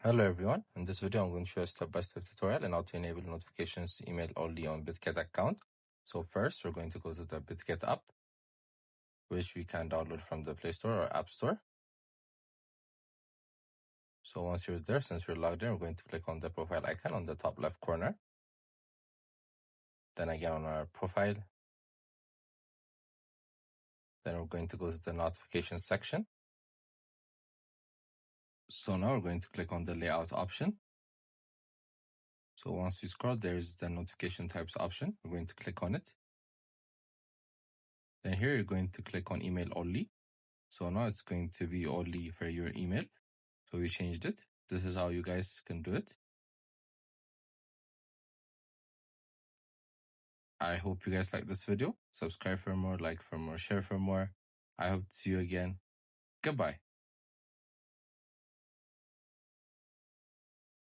Hello everyone, in this video I'm going to show a step-by-step tutorial on how to enable notifications email only on Bitget account. So first we're going to go to the Bitget app, which we can download from the Play Store or App Store. So once you're there, since we're logged in, we're going to click on the profile icon on the top left corner. Then again on our profile. Then we're going to go to the notification section. So now we're going to click on the layout option. So once we scroll, there's the notification types option. We're going to click on it. Then here you're going to click on email only. So now it's going to be only for your email. So we changed it. This is how you guys can do it. I hope you guys like this video. Subscribe for more, like for more, share for more. I hope to see you again. Goodbye.